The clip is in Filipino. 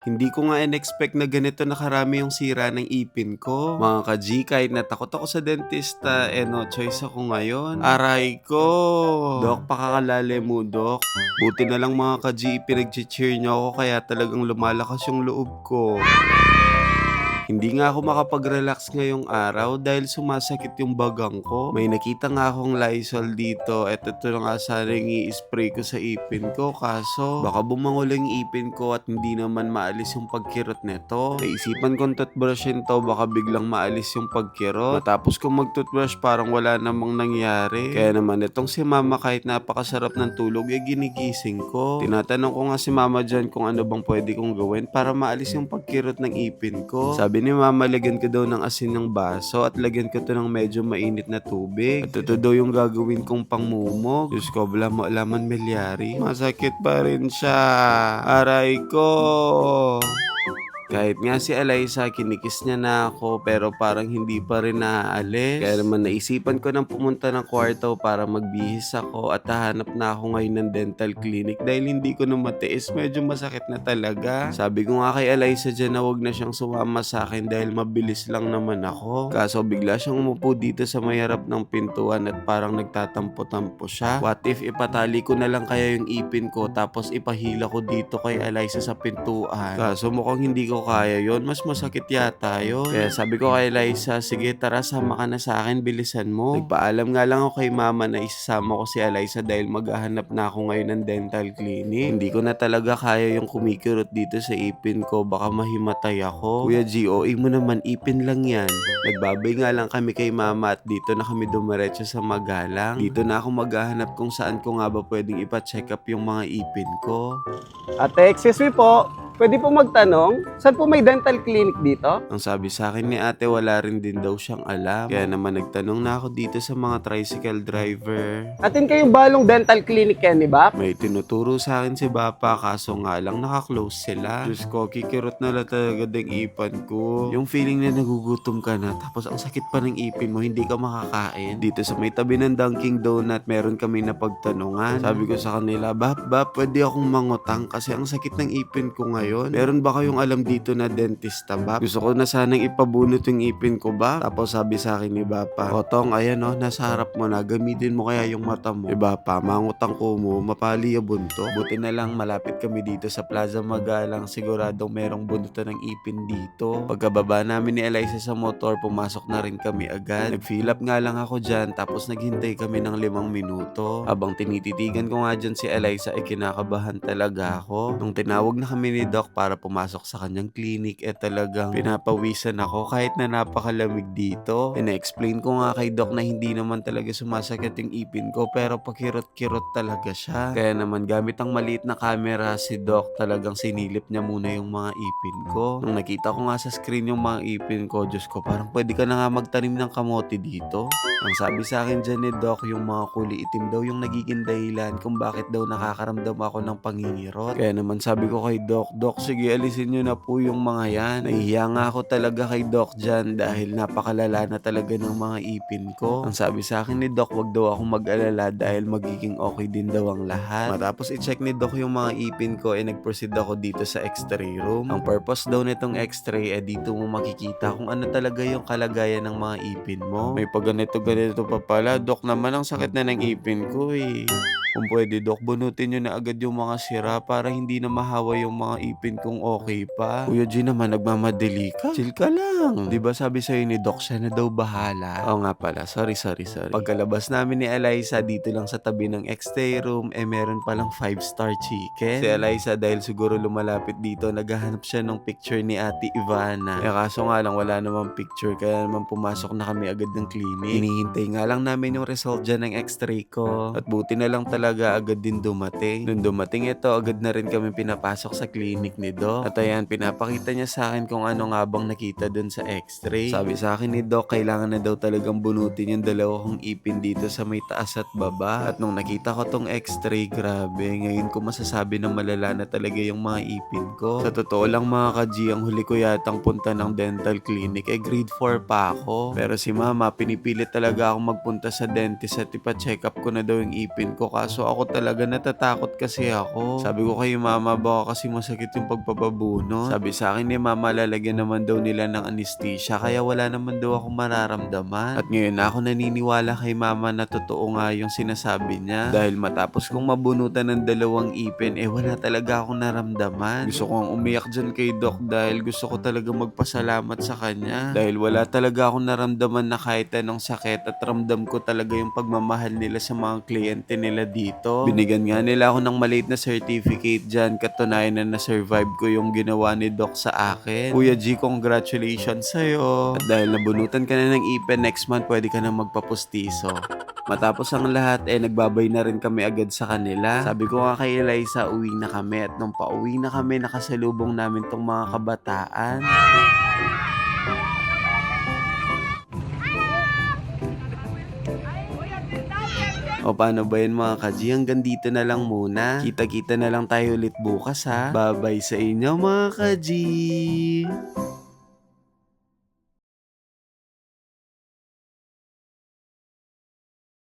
Hindi ko nga in-expect na ganito na karami yung sira ng ipin ko. Mga ka-G, kahit natakot ako sa dentista, no choice ako ngayon. Aray ko! Dok, pakakalale mo, Dok. Buti na lang mga ka-G, pinag-cheer niyo ako kaya talagang lumalakas yung loob ko. Hindi nga ako makapag-relax ngayong araw dahil sumasakit yung bagang ko. May nakita nga akong Lysol dito at ito na nga sana yung i-spray ko sa ipin ko kaso baka bumangol yung ipin ko at hindi naman maalis yung pagkirot nito. Naisipan kong toothbrushin to baka biglang maalis yung pagkirot. Matapos kong mag-toothbrush parang wala namang nangyari. Kaya naman itong si mama kahit napakasarap ng tulog ginigising ko. Tinatanong ko nga si mama dyan kung ano bang pwede kong gawin para maalis yung pagkirot ng ipin ko. Sabi ni mama, lagyan ko daw ng asin ng baso at lagyan ko to ng medyo mainit na tubig. At ito daw yung gagawin kong pangmumog. Diyos ko, wala mo alaman milyari. Masakit pa rin siya. Aray ko. Kahit nga si Eliza, kinikis niya na ako pero parang hindi pa rin naaalis. Kaya naman naisipan ko nang pumunta ng kwarto para magbihis ako at hahanap na ako ngayon ng dental clinic dahil hindi ko na matiis. Medyo masakit na talaga. Sabi ko nga kay Eliza dyan na wag na siyang sumama sa akin dahil mabilis lang naman ako. Kaso bigla siyang umupo dito sa may harap ng pintuan at parang nagtatampo-tampo siya. What if ipatali ko na lang kaya yung ipin ko tapos ipahila ko dito kay Eliza sa pintuan? Kaso mukhang hindi ko kaya yon, mas masakit yata yun. Kaya sabi ko kay Eliza, sige tara sama ka na sa akin, bilisan mo. Nagpaalam nga lang ako kay mama na isasama ko si Eliza dahil maghahanap na ako ngayon ng dental clinic. Hindi ko na talaga kaya yung kumikirot dito sa ipin ko, baka mahimatay ako. Kuya GOA mo naman, ipin lang yan. Nagbabay nga lang kami kay mama at dito na kami dumiretso sa Magalang. Dito na ako maghahanap kung saan ko nga ba pwedeng ipa-check up yung mga ipin ko. Ate, excuse me po. Pwede po magtanong, saan po may dental clinic dito? Ang sabi sa akin ni ate, wala rin din daw siyang alam. Kaya naman nagtanong na ako dito sa mga tricycle driver. Atin kayong balong dental clinic yan, di ba? May tinuturo sa akin si Bapa kaso nga lang naka-close sila. Diyos ko, kikirot na lang talaga ng ipan ko. Yung feeling na nagugutom ka na tapos ang sakit pa ng ipin mo, hindi ka makakain. Dito sa may tabi ng Dunkin Donut, meron kami na pagtanungan. Sabi ko sa kanila, Bap, pwede akong mangutang kasi ang sakit ng ipin ko ngayon. Meron ba kayong alam dito na dentista, Bap? Gusto ko na sanang ipabunot yung ipin ko, ba? Tapos sabi sa akin ni Bapa, Otong, ayan nasa harap mo na, gamitin mo kaya yung mata mo. Bapa, mangutang ko mo, mapali yung bunto. Buti na lang malapit kami dito sa Plaza Magalang, siguradong merong bunutan ng ipin dito. Pagkababa namin ni Eliza sa motor, pumasok na rin kami agad. Nag-fill up nga lang ako dyan, tapos naghintay kami ng 5 minuto. Habang tinititigan ko nga dyan si Eliza, kinakabahan talaga ako. Nung tinawag na kami ni Doc para pumasok sa kanyang clinic, talagang pinapawisan ako kahit na napakalamig dito. Ina-explain ko nga kay Doc na hindi naman talaga sumasakit yung ipin ko pero pakirot-kirot talaga siya. Kaya naman gamit ang maliit na camera si Doc, talagang sinilip niya muna yung mga ipin ko. Nung nakita ko nga sa screen yung mga ipin ko, Diyos ko, parang pwede ka na nga magtanim ng kamote dito. Ang sabi sa akin dyan ni Doc, yung mga kulay itim daw yung nagiging dahilan kung bakit daw nakakaramdam ako ng pangingirot. Kaya naman sabi ko kay Doc, sige alisin nyo na po yung mga yan. Nahihiya nga ako talaga kay Doc dyan dahil napakalala na talaga ng mga ipin ko. Ang sabi sa akin ni Doc, wag daw akong mag-alala dahil magiging okay din daw ang lahat. Matapos i-check ni Doc yung mga ipin ko, nag-proceed ako dito sa x-ray room. Ang purpose daw nitong x-ray, dito mo makikita kung ano talaga yung kalagayan ng mga ipin mo. May pag ganito pa pala, Doc naman ang sakit na ng ipin ko Kung pwede, Doc, bunutin nyo na agad yung mga sira para hindi na mahawa yung mga ipin kung okay pa. Kuya G naman, nagmamadali ka. Chill ka lang. Diba sabi sa'yo ni Doc, siya na daw bahala. Oo nga pala, sorry. Pagkalabas namin ni Eliza, dito lang sa tabi ng x-ray room, meron palang 5-star chicken. Si Eliza, dahil siguro lumalapit dito, naghahanap siya ng picture ni Ate Ivana. Kaso nga lang, wala namang picture, kaya naman pumasok na kami agad ng clinic. Hinihintay nga lang namin yung result dyan ng x-ray ko. At buti na lang talaga agad din dumating. Nung dumating ito, agad na rin kami pinapasok sa clinic ni Doc. At ayan, pinapakita niya sa akin kung ano nga bang nakita dun sa x-ray. Sabi sa akin ni Doc, kailangan na daw talagang bunutin yung 2 kong ipin dito sa may taas at baba. At nung nakita ko tong x-ray, grabe, ngayon ko masasabi na malala na talaga yung mga ipin ko. Sa totoo lang mga ka-G, ang huli ko yatang punta ng dental clinic, grade 4 pa ako. Pero si mama, pinipilit talaga akong magpunta sa dentist at ipa-check up ko na daw yung ipin ko. kaso ako talaga natatakot kasi ako. Sabi ko kay mama, baka kasi masakit yung pagpapabunot. Sabi sa akin ni mama, lalagyan naman daw nila ng anesthesia kaya wala naman daw akong mararamdaman. At ngayon na ako naniniwala kay mama na totoo nga yung sinasabi niya. Dahil matapos kong mabunutan ng 2 ipin, wala talaga akong naramdaman. Gusto kong umiyak dyan kay Doc dahil gusto ko talaga magpasalamat sa kanya. Dahil wala talaga akong naramdaman na kahit anong sakit at ramdam ko talaga yung pagmamahal nila sa mga kliyente nila dito. Binigyan nga nila ako ng maliit na certificate dyan, katunayan na na-survive ko yung ginawa ni Doc sa akin. Kuya G, congratulations sa'yo. At dahil nabunutan ka na ng ipin, next month pwede ka na magpapustiso. Matapos ang lahat, nagbabay na rin kami agad sa kanila. Sabi ko nga kay Eliza, uwi na kami. At nung pauwi na kami, nakasalubong namin tong mga kabataan. O paano ba yun mga ka-G? Hanggang dito na lang muna. Kita-kita na lang tayo ulit bukas ha. Bye-bye sa inyo mga ka-G!